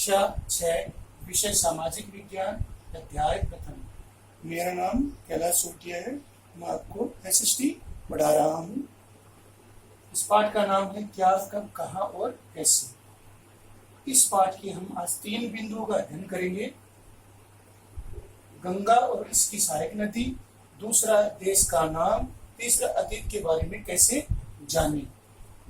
कक्षा 6 विषय सामाजिक विज्ञान अध्याय प्रथम। मेरा नाम कैलाश सोटिया है। मैं आपको एसएसटी पढ़ा रहा हूँ। इस पाठ का नाम है क्या, कब, कहाँ और कैसे। इस पाठ की हम आज 3 बिंदुओं का अध्ययन करेंगे। गंगा और इसकी सहायक नदी, दूसरा देश का नाम, तीसरा अतीत के बारे में कैसे जाने।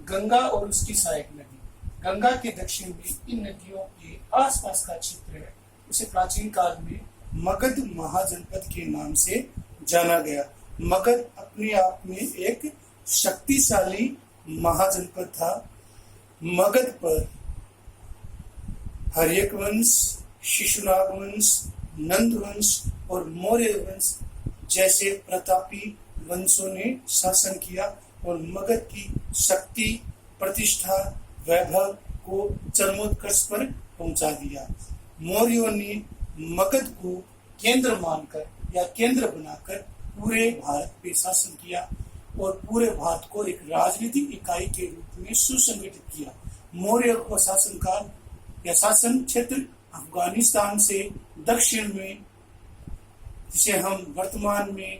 गंगा और उसकी सहायक नदी। गंगा के दक्षिण में इन नदियों के आसपास का क्षेत्र है, उसे प्राचीन काल में मगध महाजनपद के नाम से जाना गया। मगध अपने आप में एक शक्तिशाली महाजनपद था। मगध पर हर्यक वंश, शिशुनाग वंश, नंद वंश और मौर्य वंश जैसे प्रतापी वंशों ने शासन किया और मगध की शक्ति, प्रतिष्ठा, वैभव को चरमोत्कर्ष पर पहुंचा दिया। मौर्यों ने मगध को केंद्र मानकर या केंद्र बनाकर पूरे भारत पे शासन किया और पूरे भारत को एक राजनीतिक इकाई के रूप में सुसंगठित किया। मौर्य का शासनकाल या शासन क्षेत्र अफगानिस्तान से दक्षिण में, जिसे हम वर्तमान में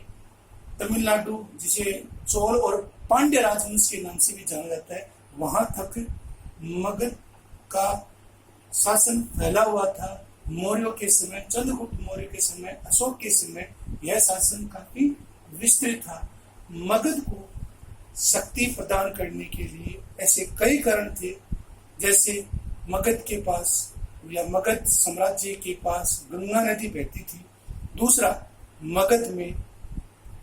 तमिलनाडु, जिसे चोल और पांड्य राजवंश के नाम से भी जाना जाता है, वहां तक मगध का शासन फैला हुआ था। मौर्यों के समय, चंद्रगुप्त मौर्य के समय, अशोक के समय यह शासन काफी विस्तृत था। मगध को शक्ति प्रदान करने के लिए ऐसे कई कारण थे, जैसे मगध के पास या मगध साम्राज्य के पास गंगा नदी बहती थी। दूसरा, मगध में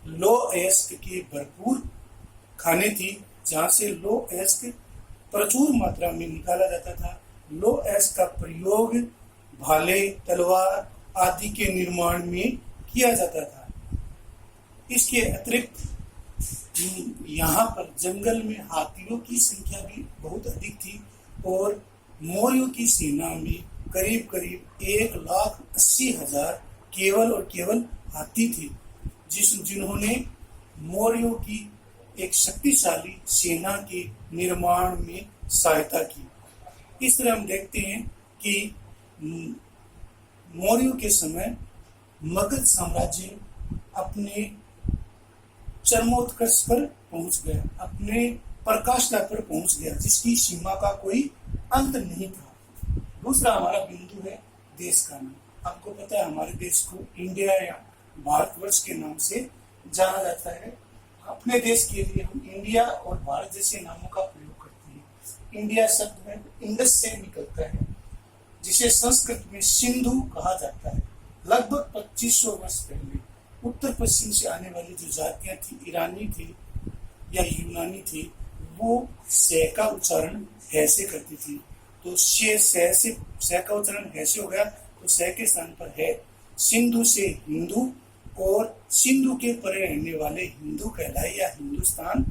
लौह अयस्क की भरपूर खाने थी, जहां से लौह अयस्क प्रचुर मात्रा में निकाला जाता था। लौह अयस्क का प्रयोग भाले, तलवार आदि के निर्माण में किया जाता था। इसके अतिरिक्त यहाँ पर जंगल में हाथियों की संख्या भी बहुत अधिक थी और मौर्यों की सेना में करीब करीब 1,80,000 केवल और केवल हाथी थे, जिन्होंने मौर्यों की एक शक्तिशाली सेना के निर्माण में सहायता की। इस तरह हम देखते हैं कि मौर्यों के समय मगध साम्राज्य अपने चरमोत्कर्ष पर पहुंच गया, अपने पराकाष्ठा पर पहुंच गया, जिसकी सीमा का कोई अंत नहीं था। दूसरा हमारा बिंदु है देश का नाम। आपको पता है हमारे देश को इंडिया या भारतवर्ष के नाम से जाना जाता है। अपने देश के लिए हम इंडिया और भारत जैसे नामों का प्रयोग करते हैं। इंडिया शब्द में इंडस से निकलता है, जिसे संस्कृत में सिंधु कहा जाता है। लगभग 2500 वर्ष पहले उत्तर पश्चिम से आने वाली जो जातियां थी, ईरानी थी या यूनानी थी, वो से का उच्चारण है से करती थी। तो से का उच्चारण है से हो गया, तो से के स्थान पर है। सिंधु से हिंदू और सिंधु के परे रहने वाले हिंदू कहलाए या हिंदुस्तान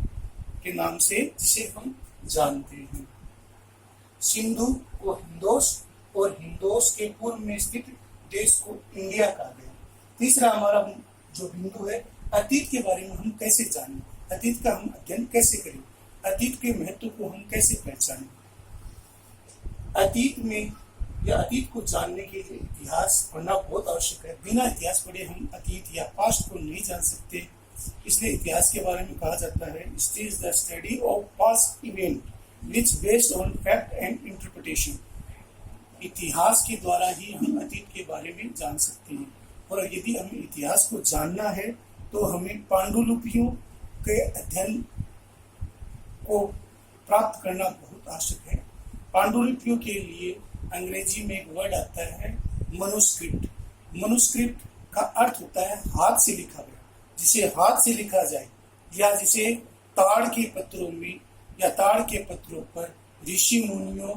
के नाम से जिसे हम जानते हैं। सिंधु को हिंदोस और हिंदोस के पूर्व में स्थित देश को इंडिया कहा गया। तीसरा हमारा जो बिंदु है, अतीत के बारे में हम कैसे जानें, अतीत का हम अध्ययन कैसे करें, अतीत के महत्व को हम कैसे पहचानें। अतीत में या अतीत को जानने के लिए इतिहास पढ़ना बहुत आवश्यक है। बिना इतिहास पढ़े हम अतीत या पास्ट को नहीं जान सकते। इसलिए इतिहास के बारे में कहा जाता है, it is the study of past event which based on fact and interpretation. इतिहास के द्वारा ही हम अतीत के बारे में जान सकते हैं। और यदि हमें इतिहास को जानना है तो हमें पांडुलिपियों के अध्ययन को प्राप्त करना बहुत आवश्यक है। पांडुलिपियों के लिए अंग्रेजी में एक वर्ड आता है मनुस्क्रिप्ट। मनुस्क्रिप्ट का अर्थ होता है हाथ से लिखा गया, जिसे हाथ से लिखा जाए या जिसे ताड़ के पत्रों में या ताड़ के पत्रों पर ऋषि मुनियों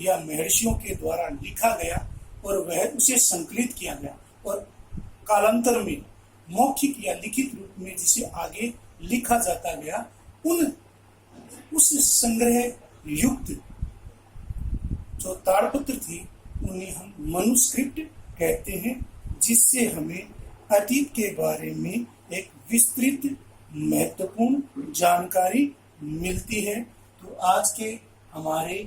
या महर्षियों के द्वारा लिखा गया और वह उसे संकलित किया गया और कालांतर में मौखिक या लिखित रूप में जिसे आगे लिखा जाता गया, उस संग्रह युक्त जो ताड़पत्र थे उन्हें हम मनुस्क्रिप्ट कहते हैं, जिससे हमें अतीत के बारे में एक विस्तृत महत्वपूर्ण जानकारी मिलती है। तो आज के हमारे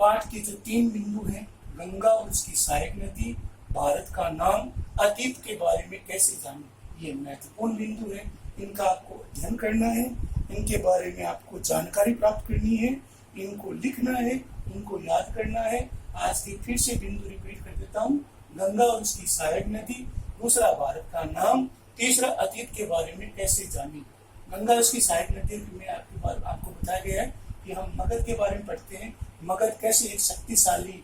पाठ के जो 3 बिंदु हैं, गंगा और उसकी सहायक नदी, भारत का नाम, अतीत के बारे में कैसे जाने, ये महत्वपूर्ण बिंदु है। इनका आपको अध्ययन करना है, इनके बारे में आपको जानकारी प्राप्त करनी है, इनको लिखना है, इनको याद करना है। आज की फिर से बिंदु रिपीट कर देता हूँ, गंगा और उसकी सहायक नदी, दूसरा भारत का नाम, तीसरा अतीत के बारे में कैसे जाने। गंगा उसकी सहायक नदी में आपको बताया गया है कि हम मगध के बारे में पढ़ते हैं। मगध कैसे एक शक्तिशाली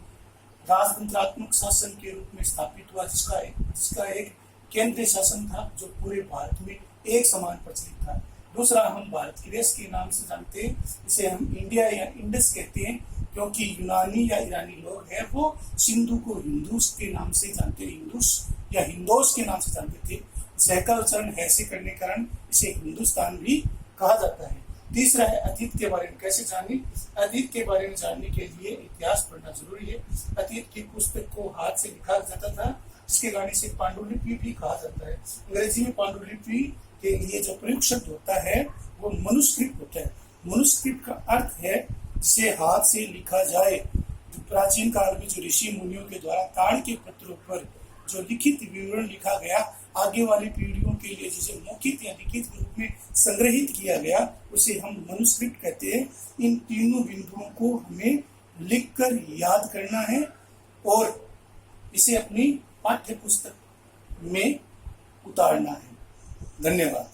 राजतंत्रात्मक शासन के रूप में स्थापित हुआ, जिसका एक केंद्रीय शासन था जो पूरे भारत में एक समान प्रचलित था। दूसरा हम भारत के देश के नाम से जानते हैं, इसे हम इंडिया या इंडस कहते हैं, क्योंकि यूनानी या ईरानी लोग हैं वो सिंधु को हिंदूस के नाम से जानते हैं, हिंदूस या हिंदोस के नाम से जानते थे। सहका उच्चारण ऐसे करने के कारण इसे हिंदुस्तान भी कहा जाता है। तीसरा है अतीत के बारे में कैसे जाने। अतीत के बारे में जानने के लिए इतिहास पढ़ना जरूरी है। अतीत की पुस्तक को हाथ से लिखा जाता था, जिसके कारण इसे पांडुलिपि भी कहा जाता है। अंग्रेजी में पांडुलिपि के लिए जो प्रयुक्त शब्द होता है वो मनुस्क्रिप्ट होता है। मनुस्क्रिप्ट का अर्थ है जिसे हाथ से लिखा जाए। जो प्राचीन काल में जो ऋषि मुनियों के द्वारा ताड़ के पत्रों पर जो लिखित विवरण लिखा गया, आगे वाली पीढ़ियों के लिए जिसे मौखिक या लिखित रूप में संग्रहित किया गया, उसे हम मनुस्क्रिप्ट कहते हैं। इन तीनों बिंदुओं को हमें लिखकर याद करना है और इसे अपनी पाठ्य पुस्तक में उतारना है। धन्यवाद।